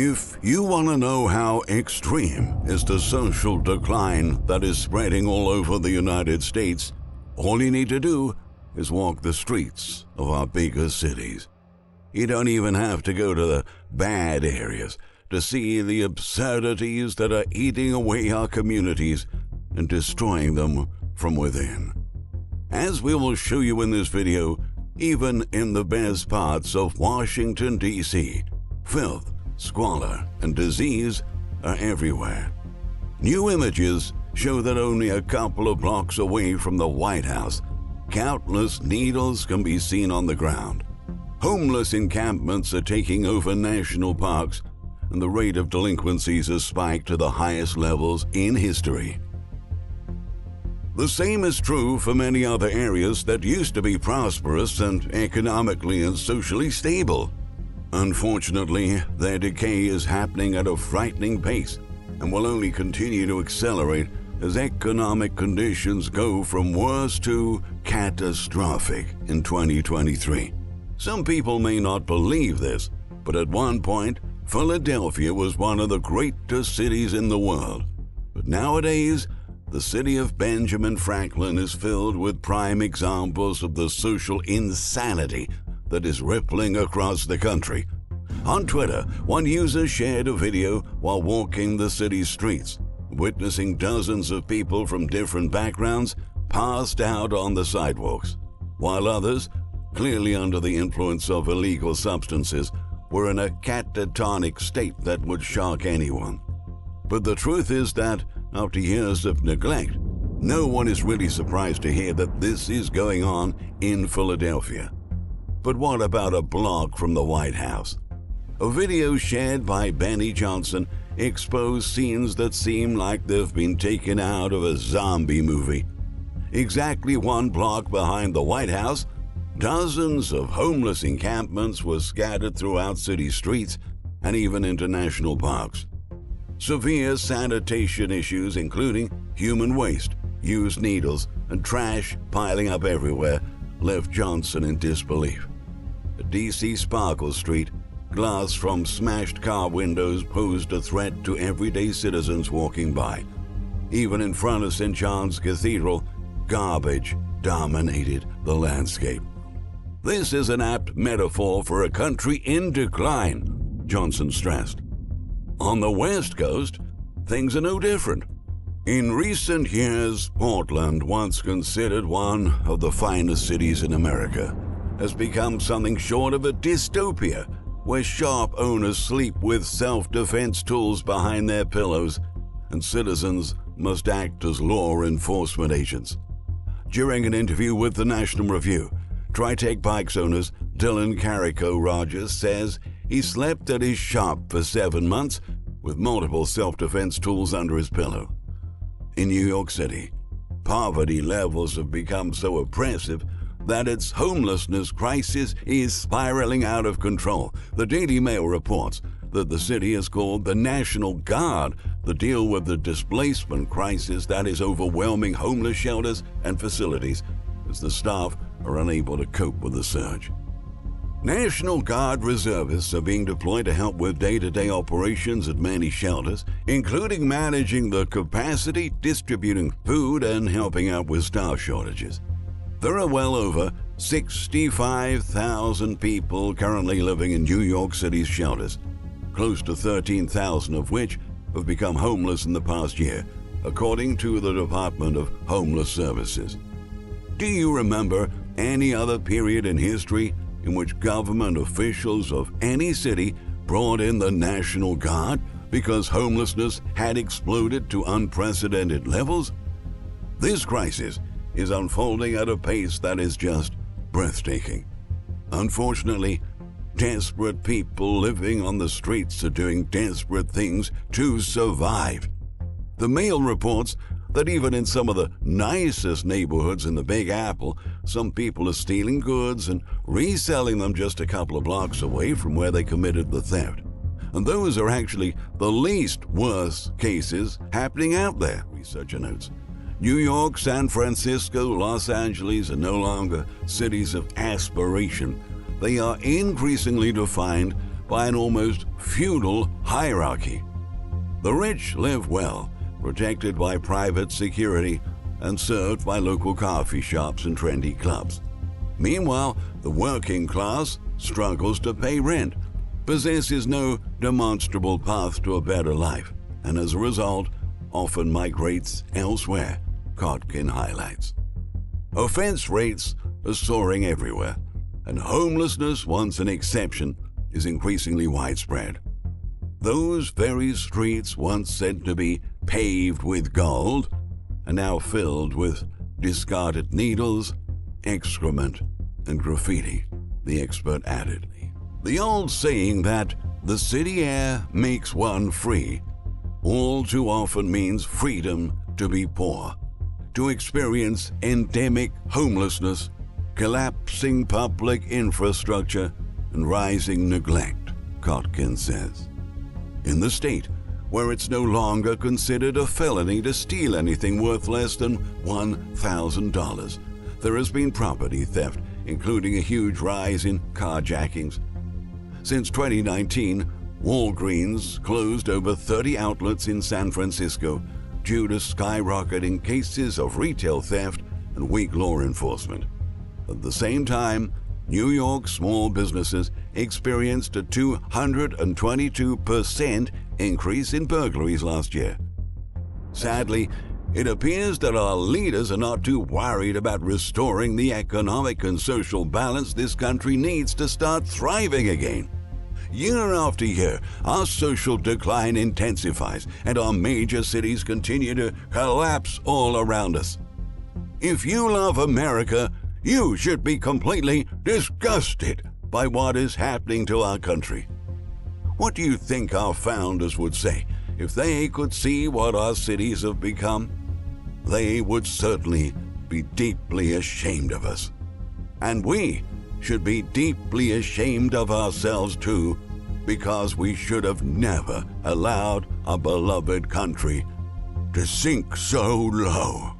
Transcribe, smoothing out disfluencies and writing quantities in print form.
If you want to know how extreme is the social decline that is spreading all over the United States, all you need to do is walk the streets of our bigger cities. You don't even have to go to the bad areas to see the absurdities that are eating away our communities and destroying them from within. As we will show you in this video, even in the best parts of Washington, D.C., filth, squalor, and disease are everywhere. New images show that only a couple of blocks away from the White House, countless needles can be seen on the ground. Homeless encampments are taking over national parks, and the rate of delinquencies has spiked to the highest levels in history. The same is true for many other areas that used to be prosperous and economically and socially stable. Unfortunately, their decay is happening at a frightening pace and will only continue to accelerate as economic conditions go from worse to catastrophic in 2023. Some people may not believe this, but at one point, Philadelphia was one of the greatest cities in the world. But nowadays, the city of Benjamin Franklin is filled with prime examples of the social insanity that is rippling across the country. On Twitter, one user shared a video while walking the city's streets, witnessing dozens of people from different backgrounds passed out on the sidewalks, while others, clearly under the influence of illegal substances, were in a catatonic state that would shock anyone. But the truth is that, after years of neglect, no one is really surprised to hear that this is going on in Philadelphia. But what about a block from the White House? A video shared by Benny Johnson exposed scenes that seem like they've been taken out of a zombie movie. Exactly one block behind the White House, dozens of homeless encampments were scattered throughout city streets and even into national parks. Severe sanitation issues, including human waste, used needles, and trash piling up everywhere, left Johnson in disbelief. At D.C. Sparkle Street, glass from smashed car windows posed a threat to everyday citizens walking by. Even in front of St. John's Cathedral, garbage dominated the landscape. This is an apt metaphor for a country in decline, Johnson stressed. On the West Coast, things are no different. In recent years, Portland, once considered one of the finest cities in America, has become something short of a dystopia, where shop owners sleep with self-defense tools behind their pillows, and citizens must act as law enforcement agents. During an interview with the National Review, Tritec Bikes owners Dylan Carrico Rogers says he slept at his shop for 7 months with multiple self-defense tools under his pillow. In New York City, poverty levels have become so oppressive that its homelessness crisis is spiraling out of control. The Daily Mail reports that the city has called the National Guard to deal with the displacement crisis that is overwhelming homeless shelters and facilities, as the staff are unable to cope with the surge. National Guard reservists are being deployed to help with day-to-day operations at many shelters, including managing the capacity, distributing food, and helping out with staff shortages. There are well over 65,000 people currently living in New York City's shelters, close to 13,000 of which have become homeless in the past year, according to the Department of Homeless Services. Do you remember any other period in history in which government officials of any city brought in the National Guard because homelessness had exploded to unprecedented levels? This crisis is unfolding at a pace that is just breathtaking. Unfortunately, desperate people living on the streets are doing desperate things to survive. The Mail reports that even in some of the nicest neighborhoods in the Big Apple, some people are stealing goods and reselling them just a couple of blocks away from where they committed the theft. And those are actually the least worst cases happening out there, researcher notes. New York, San Francisco, Los Angeles are no longer cities of aspiration. They are increasingly defined by an almost feudal hierarchy. The rich live well, protected by private security and served by local coffee shops and trendy clubs. Meanwhile, the working class struggles to pay rent, possesses no demonstrable path to a better life, and as a result, often migrates elsewhere, Kotkin highlights. Offense rates are soaring everywhere, and homelessness, once an exception, is increasingly widespread. Those very streets once said to be paved with gold are now filled with discarded needles, excrement, and graffiti, the expert added. The old saying that the city air makes one free all too often means freedom to be poor, to experience endemic homelessness, collapsing public infrastructure, and rising neglect, Kotkin says. In the state where it's no longer considered a felony to steal anything worth less than $1,000, there has been property theft, including a huge rise in carjackings. Since 2019, Walgreens closed over 30 outlets in San Francisco due to skyrocketing cases of retail theft and weak law enforcement. At the same time, New York small businesses experienced a 222% increase in burglaries last year. Sadly, it appears that our leaders are not too worried about restoring the economic and social balance this country needs to start thriving again. Year after year, our social decline intensifies and our major cities continue to collapse all around us. If you love America, you should be completely disgusted by what is happening to our country. What do you think our founders would say if they could see what our cities have become? They would certainly be deeply ashamed of us. And we should be deeply ashamed of ourselves too, because we should have never allowed our beloved country to sink so low.